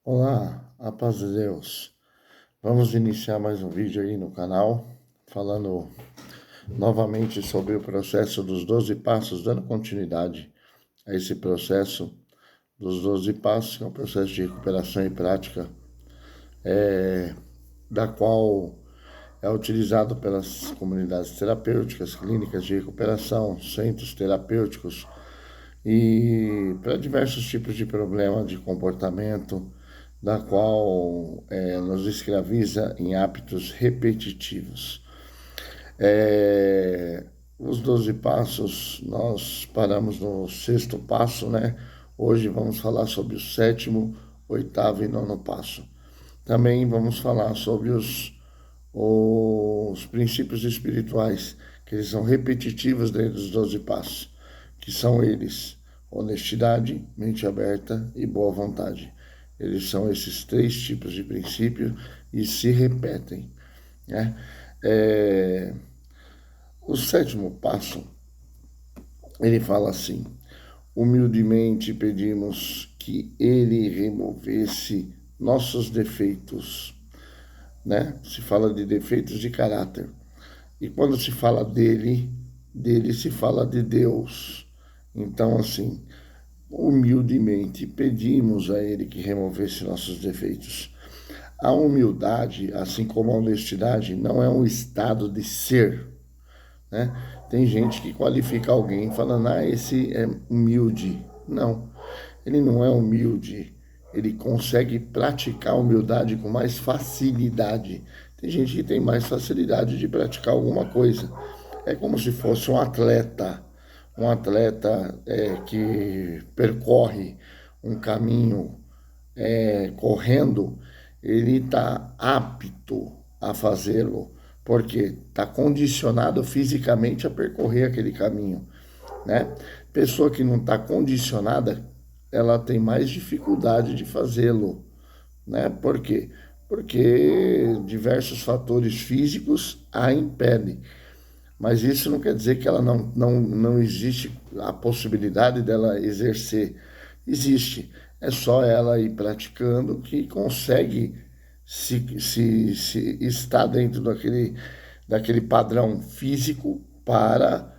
Olá, a paz de Deus. Vamos iniciar mais um vídeo aí no canal, falando novamente sobre o processo dos 12 passos, dando continuidade a esse processo dos 12 passos, que é um processo de recuperação e prática, da qual é utilizado pelas comunidades terapêuticas, clínicas de recuperação, centros terapêuticos e para diversos tipos de problema de comportamento, da qual nos escraviza em hábitos repetitivos. Os 12 passos, nós paramos no sexto passo, né? Hoje vamos falar sobre o sétimo, oitavo e nono passo. Também vamos falar sobre os princípios espirituais, que eles são repetitivos dentro dos 12 passos, que são eles: honestidade, mente aberta e boa vontade. Eles são esses três tipos de princípio e se repetem, né? O sétimo passo, ele fala assim: humildemente pedimos que ele removesse nossos defeitos, né? Se fala de defeitos de caráter. E quando se fala dele se fala de Deus. Então, assim, humildemente pedimos a ele que removesse nossos defeitos. A humildade, assim como a honestidade, não é um estado de ser, né? Tem gente que qualifica alguém falando, esse é humilde. Não, ele não é humilde. Ele consegue praticar a humildade com mais facilidade. Tem gente que tem mais facilidade de praticar alguma coisa. É como se fosse um atleta que percorre um caminho correndo, ele está apto a fazê-lo, porque está condicionado fisicamente a percorrer aquele caminho, né? Pessoa que não está condicionada, ela tem mais dificuldade de fazê-lo, né? Por quê? Porque diversos fatores físicos a impedem. Mas isso não quer dizer que ela não existe a possibilidade dela exercer. Existe. É só ela ir praticando que consegue se estar dentro daquele padrão físico para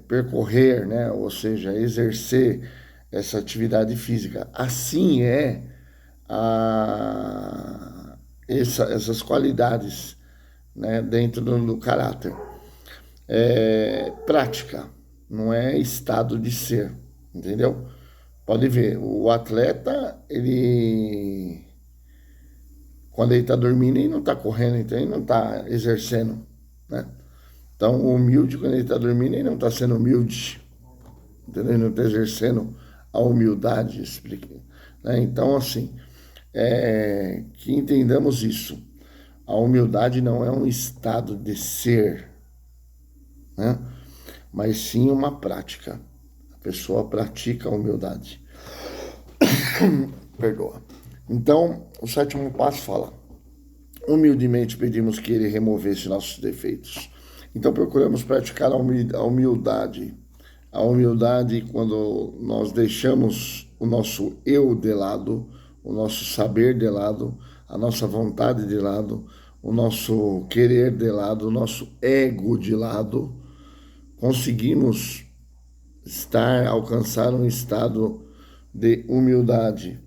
percorrer, né? Ou seja, exercer essa atividade física. Assim essas qualidades, né, dentro do caráter. Prática, não é estado de ser, entendeu? Pode ver, o atleta, quando ele está dormindo, ele não está correndo, então ele não está exercendo, né? Então, o humilde, quando ele está dormindo, ele não está sendo humilde, entendeu? Ele não está exercendo a humildade, explica, né? Então, assim, que entendamos isso. A humildade não é um estado de ser, né? Mas sim uma prática. A pessoa pratica a humildade. Perdoa. Então, o sétimo passo fala: humildemente pedimos que ele removesse nossos defeitos. Então, procuramos praticar a humildade. A humildade, quando nós deixamos o nosso eu de lado, o nosso saber de lado, a nossa vontade de lado, o nosso querer de lado, o nosso ego de lado, conseguimos alcançar um estado de humildade.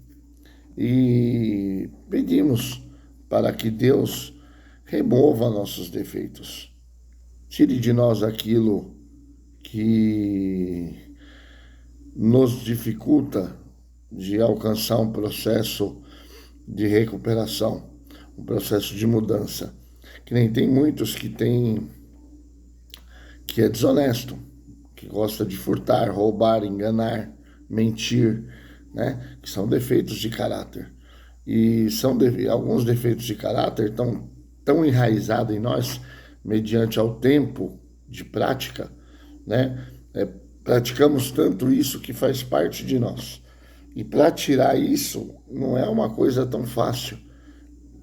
E pedimos para que Deus remova nossos defeitos. Tire de nós aquilo que nos dificulta de alcançar um processo de recuperação, um processo de mudança. Que nem tem muitos que é desonesto, que gosta de furtar, roubar, enganar, mentir, né? Que são defeitos de caráter. E alguns defeitos de caráter tão enraizados em nós, mediante ao tempo de prática, né? Praticamos tanto isso que faz parte de nós. E para tirar isso não é uma coisa tão fácil.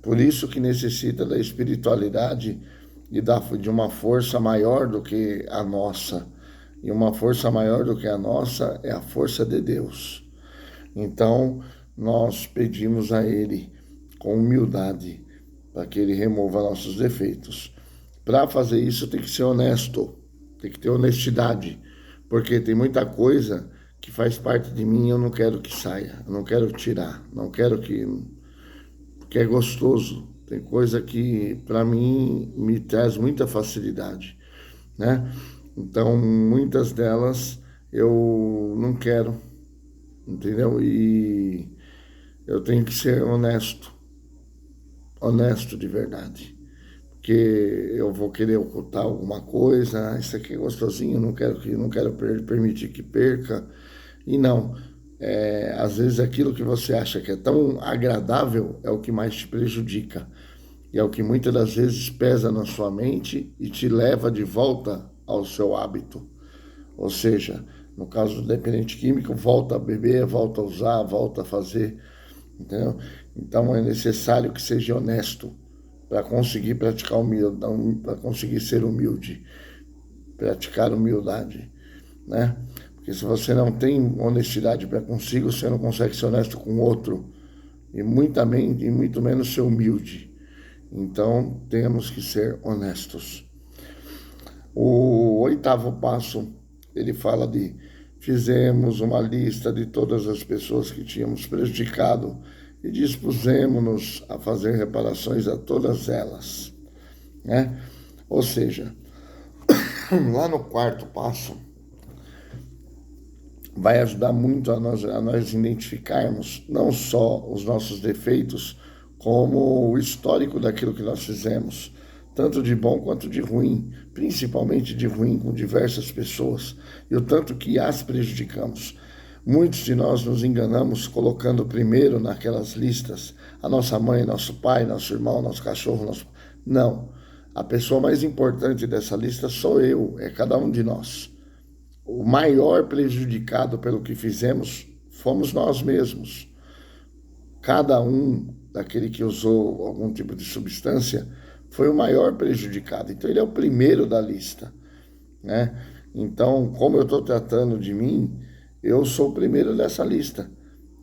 Por isso que necessita da espiritualidade e de uma força maior do que a nossa. E uma força maior do que a nossa é a força de Deus. Então, nós pedimos a Ele com humildade para que Ele remova nossos defeitos. Para fazer isso tem que ser honesto, tem que ter honestidade, porque tem muita coisa que faz parte de mim e eu não quero que saia, eu não quero tirar, não quero que é gostoso. Tem coisa que para mim me traz muita facilidade, né? Então, muitas delas eu não quero, entendeu? E eu tenho que ser honesto de verdade. Porque eu vou querer ocultar alguma coisa, isso aqui é gostosinho, não quero permitir que perca. E não, às vezes aquilo que você acha que é tão agradável é o que mais te prejudica. E é o que muitas das vezes pesa na sua mente e te leva de volta ao seu hábito. Ou seja, no caso do dependente químico, volta a beber, volta a usar, volta a fazer, entendeu? Então é necessário que seja honesto para conseguir praticar humildade, para conseguir ser humilde, praticar humildade, né? Porque se você não tem honestidade para consigo, você não consegue ser honesto com o outro e muito menos ser humilde. Então temos que ser honestos. O 8º passo, ele fala de fizemos uma lista de todas as pessoas que tínhamos prejudicado e dispusemos-nos a fazer reparações a todas elas, né? Ou seja, lá no 4º passo, vai ajudar muito a nós identificarmos não só os nossos defeitos, como o histórico daquilo que nós fizemos, tanto de bom quanto de ruim, principalmente de ruim com diversas pessoas, e o tanto que as prejudicamos. Muitos de nós nos enganamos colocando primeiro naquelas listas a nossa mãe, nosso pai, nosso irmão, nosso cachorro, Não, a pessoa mais importante dessa lista sou eu, é cada um de nós. O maior prejudicado pelo que fizemos fomos nós mesmos. Cada um daquele que usou algum tipo de substância foi o maior prejudicado. Então ele é o primeiro da lista, né? Então, como eu estou tratando de mim, eu sou o primeiro dessa lista.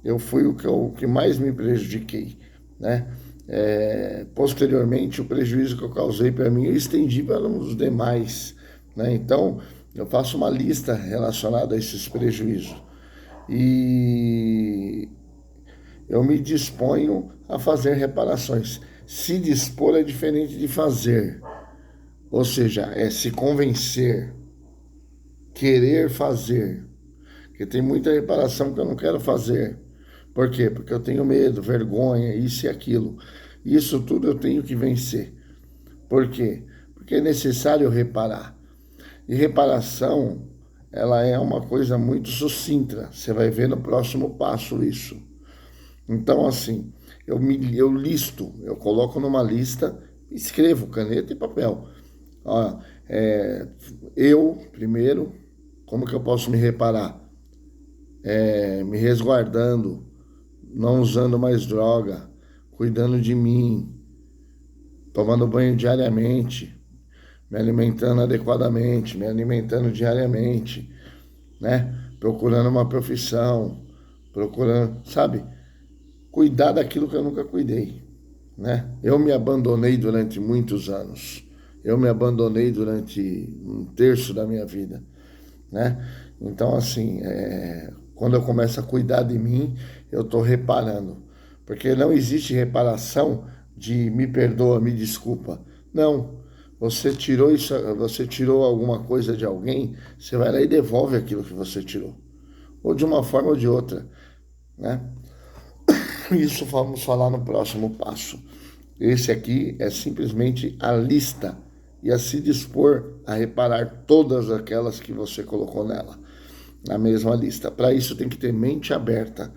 Eu fui o que mais me prejudiquei, né? Posteriormente, o prejuízo que eu causei para mim, eu estendi para os demais, né? Então, eu faço uma lista relacionada a esses prejuízos e eu me disponho a fazer reparações. Se dispor é diferente de fazer, ou seja, é se convencer, querer fazer. Porque tem muita reparação que eu não quero fazer. Por quê? Porque eu tenho medo, vergonha, isso e aquilo. Isso tudo eu tenho que vencer. Por quê? Porque é necessário reparar. E reparação, ela é uma coisa muito sucinta. Você vai ver no próximo passo isso. Então, assim, eu listo, eu coloco numa lista, escrevo, caneta e papel. Ó, eu, primeiro, como que eu posso me reparar? Me resguardando, não usando mais droga, cuidando de mim, tomando banho diariamente, me alimentando adequadamente, me alimentando diariamente, né? Procurando uma profissão, sabe? Cuidar daquilo que eu nunca cuidei, né? Eu me abandonei durante muitos anos. Eu me abandonei durante 1/3 da minha vida, né? Então, assim, quando eu começo a cuidar de mim, eu estou reparando. Porque não existe reparação de me perdoa, me desculpa. Não. Você tirou alguma coisa de alguém, você vai lá e devolve aquilo que você tirou. Ou de uma forma ou de outra, né? Isso vamos falar no próximo passo. Esse aqui é simplesmente a lista e a se dispor a reparar todas aquelas que você colocou nela, na mesma lista. Para isso tem que ter mente aberta.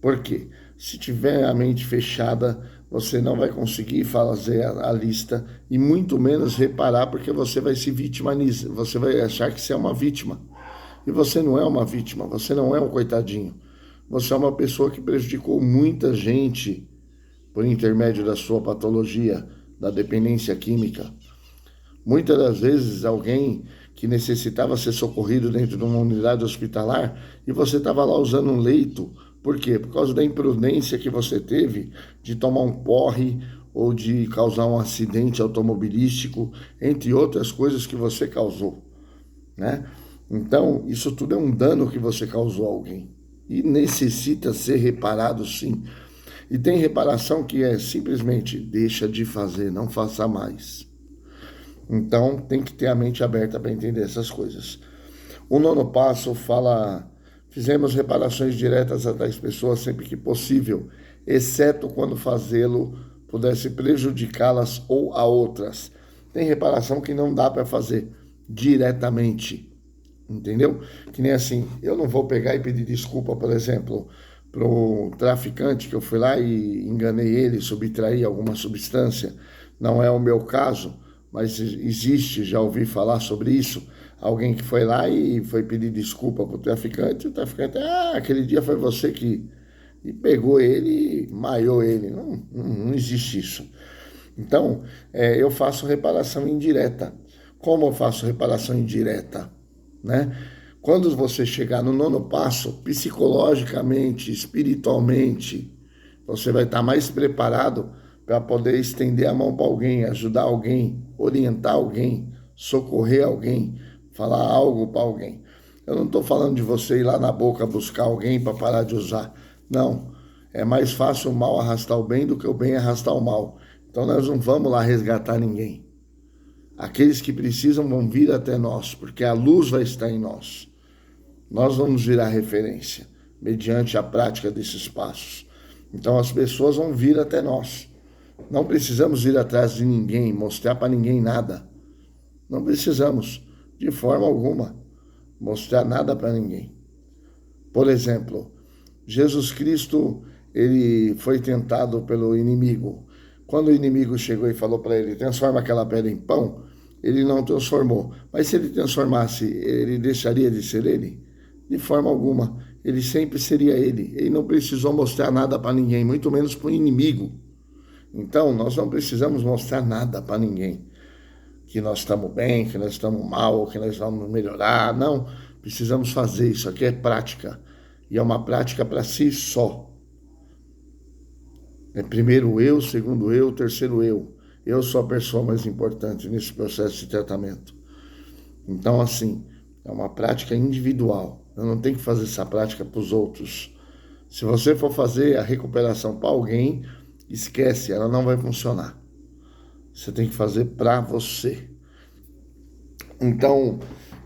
Por quê? Se tiver a mente fechada, você não vai conseguir fazer a lista e muito menos reparar, porque você vai se vitimizar, você vai achar que você é uma vítima. E você não é uma vítima, você não é um coitadinho. Você é uma pessoa que prejudicou muita gente por intermédio da sua patologia, da dependência química. Muitas das vezes alguém que necessitava ser socorrido dentro de uma unidade hospitalar e você estava lá usando um leito Por quê? Por causa da imprudência que você teve de tomar um porre ou de causar um acidente automobilístico, entre outras coisas que você causou, né? Então, isso tudo é um dano que você causou a alguém e necessita ser reparado, sim. E tem reparação que é simplesmente deixa de fazer, não faça mais. Então, tem que ter a mente aberta para entender essas coisas. O nono passo fala: fizemos reparações diretas a tais pessoas sempre que possível, exceto quando fazê-lo pudesse prejudicá-las ou a outras. Tem reparação que não dá para fazer diretamente, entendeu? Que nem assim, eu não vou pegar e pedir desculpa, por exemplo, pro traficante que eu fui lá e enganei ele, subtraí alguma substância. Não é o meu caso, mas existe, já ouvi falar sobre isso. Alguém que foi lá e foi pedir desculpa pro traficante, o traficante, aquele dia foi você que e pegou ele e maiou ele. Não existe isso. Então, eu faço reparação indireta. Como eu faço reparação indireta? Né? Quando você chegar no nono passo, psicologicamente, espiritualmente, você vai estar mais preparado para poder estender a mão para alguém, ajudar alguém, orientar alguém, socorrer alguém, falar algo para alguém. Eu não estou falando de você ir lá na boca buscar alguém para parar de usar. Não. É mais fácil o mal arrastar o bem do que o bem arrastar o mal. Então nós não vamos lá resgatar ninguém. Aqueles que precisam vão vir até nós, porque a luz vai estar em nós. Nós vamos virar referência, mediante a prática desses passos. Então as pessoas vão vir até nós. Não precisamos ir atrás de ninguém, mostrar para ninguém nada. Não precisamos, de forma alguma, mostrar nada para ninguém. Por exemplo, Jesus Cristo, ele foi tentado pelo inimigo. Quando o inimigo chegou e falou para ele, transforma aquela pedra em pão, ele não transformou. Mas se ele transformasse, ele deixaria de ser ele? De forma alguma. Ele sempre seria ele. Ele não precisou mostrar nada para ninguém, muito menos para o inimigo. Então, nós não precisamos mostrar nada para ninguém. Que nós estamos bem, que nós estamos mal, que nós vamos melhorar. Não, precisamos fazer. Isso aqui é prática. E é uma prática para si só. É primeiro eu, segundo eu, terceiro eu. Eu sou a pessoa mais importante nesse processo de tratamento. Então, assim, é uma prática individual. Eu não tenho que fazer essa prática para os outros. Se você for fazer a recuperação para alguém, esquece, ela não vai funcionar. Você tem que fazer para você. Então,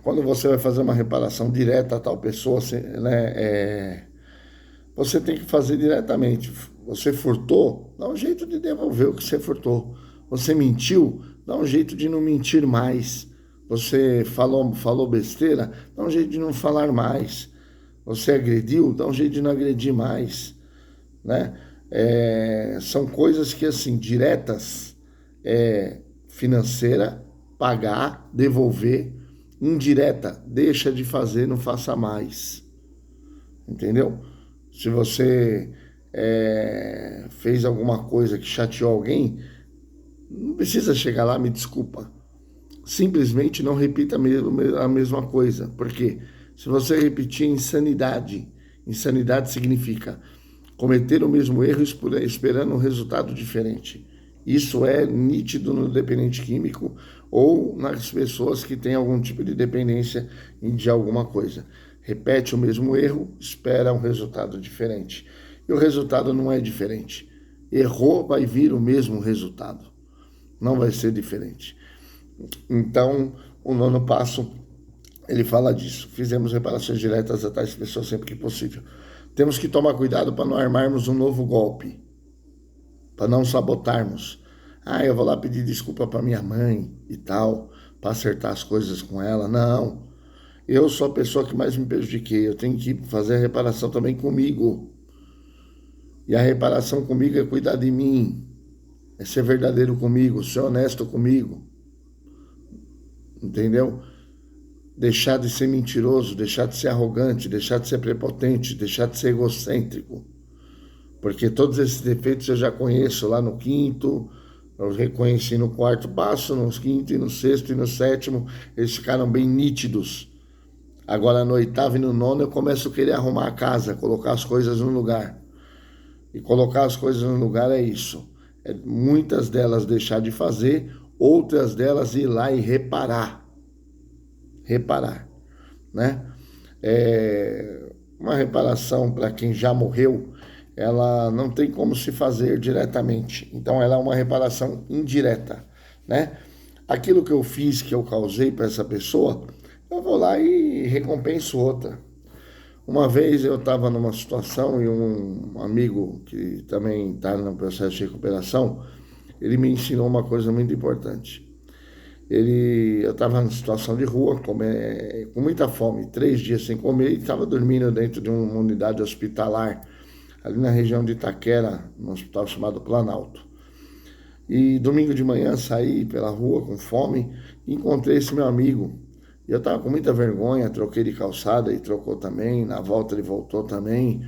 quando você vai fazer uma reparação direta a tal pessoa, você tem que fazer diretamente. Você furtou, dá um jeito de devolver o que você furtou. Você mentiu, dá um jeito de não mentir mais. Você falou besteira, dá um jeito de não falar mais. Você agrediu, dá um jeito de não agredir mais, né? São coisas que, assim, diretas, financeira, pagar, devolver. Indireta, deixa de fazer, não faça mais. Entendeu? Se você fez alguma coisa que chateou alguém, não precisa chegar lá, me desculpa. Simplesmente não repita a mesma coisa. Por quê? Se você repetir insanidade, insanidade significa cometer o mesmo erro esperando um resultado diferente. Isso é nítido no dependente químico ou nas pessoas que têm algum tipo de dependência de alguma coisa. Repete o mesmo erro, espera um resultado diferente. E o resultado não é diferente. Errou, vai vir o mesmo resultado. Não vai ser diferente. Então, o nono passo, ele fala disso. Fizemos reparações diretas a tais pessoas sempre que possível. Temos que tomar cuidado para não armarmos um novo golpe. Para não sabotarmos. Eu vou lá pedir desculpa para minha mãe e tal, para acertar as coisas com ela. Não. Eu sou a pessoa que mais me prejudiquei. Eu tenho que fazer a reparação também comigo. E a reparação comigo é cuidar de mim. É ser verdadeiro comigo, ser honesto comigo. Entendeu? Deixar de ser mentiroso, deixar de ser arrogante, deixar de ser prepotente, deixar de ser egocêntrico. Porque todos esses defeitos eu já conheço lá no quinto, eu reconheci no quarto passo, no quinto e no sexto e no sétimo, eles ficaram bem nítidos. Agora, no oitavo e no nono, eu começo a querer arrumar a casa, colocar as coisas no lugar. E colocar as coisas no lugar é isso. É muitas delas deixar de fazer, outras delas ir lá e reparar. Reparar, né? Uma reparação para quem já morreu, ela não tem como se fazer diretamente. Então, ela é uma reparação indireta, né? Aquilo que eu fiz, que eu causei para essa pessoa, eu vou lá e recompenso outra. Uma vez eu estava numa situação e um amigo que também está no processo de recuperação, ele me ensinou uma coisa muito importante. Eu estava em situação de rua, com muita fome, 3 dias sem comer, e estava dormindo dentro de uma unidade hospitalar, ali na região de Itaquera, num hospital chamado Planalto. E domingo de manhã saí pela rua com fome e encontrei esse meu amigo. E eu estava com muita vergonha, troquei de calçada e trocou também, na volta ele voltou também,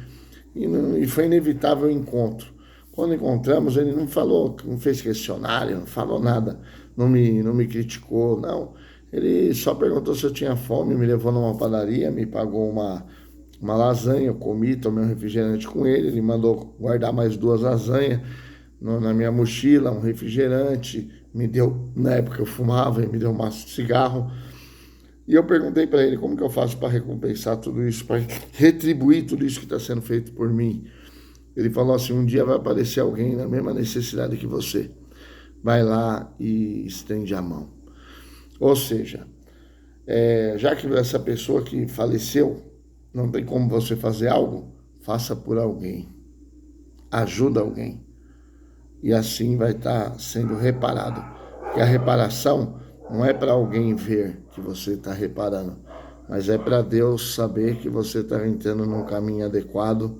e foi inevitável o encontro. Quando encontramos, ele não falou, não fez questionário, não falou nada, não me criticou, não. Ele só perguntou se eu tinha fome, me levou numa padaria, me pagou uma lasanha, eu comi, tomei um refrigerante com ele, ele mandou guardar mais 2 lasanhas na minha mochila, um refrigerante, me deu, na época eu fumava, ele me deu um maço de cigarro. E eu perguntei para ele como que eu faço para recompensar tudo isso, para retribuir tudo isso que está sendo feito por mim. Ele falou assim, um dia vai aparecer alguém na mesma necessidade que você. Vai lá e estende a mão. Ou seja, já que essa pessoa que faleceu, não tem como você fazer algo, faça por alguém. Ajuda alguém. E assim vai estar sendo reparado. Porque a reparação não é para alguém ver que você está reparando, mas é para Deus saber que você está entrando num caminho adequado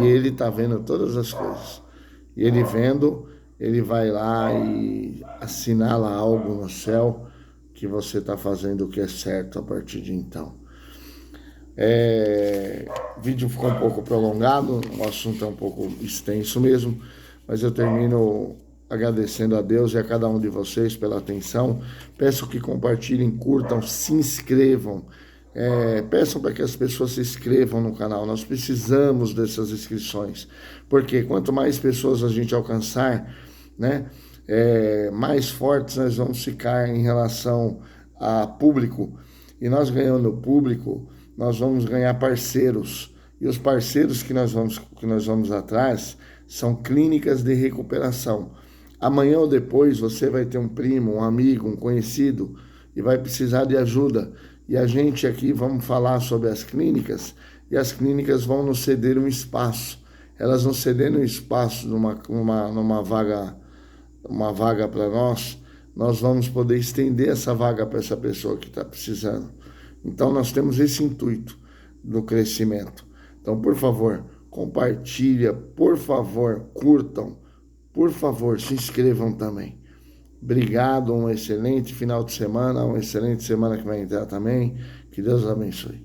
e Ele está vendo todas as coisas. E Ele vendo, Ele vai lá e assinala algo no céu que você está fazendo o que é certo a partir de então. O vídeo ficou um pouco prolongado, o assunto é um pouco extenso mesmo, mas eu termino agradecendo a Deus e a cada um de vocês pela atenção. Peço que compartilhem, curtam, se inscrevam. Peçam para que as pessoas se inscrevam no canal. Nós precisamos dessas inscrições, porque quanto mais pessoas a gente alcançar, né, mais fortes nós vamos ficar em relação a público. E nós ganhando público, nós vamos ganhar parceiros. E os parceiros que nós vamos atrás são clínicas de recuperação. Amanhã ou depois você vai ter um primo, um amigo, um conhecido e vai precisar de ajuda. E a gente aqui vamos falar sobre as clínicas e as clínicas vão nos ceder um espaço. Elas vão ceder um espaço numa vaga para nós. Nós vamos poder estender essa vaga para essa pessoa que está precisando. Então nós temos esse intuito do crescimento. Então, por favor, compartilha, por favor, curtam, por favor, se inscrevam também. Obrigado, um excelente final de semana, uma excelente semana que vai entrar também. Que Deus abençoe.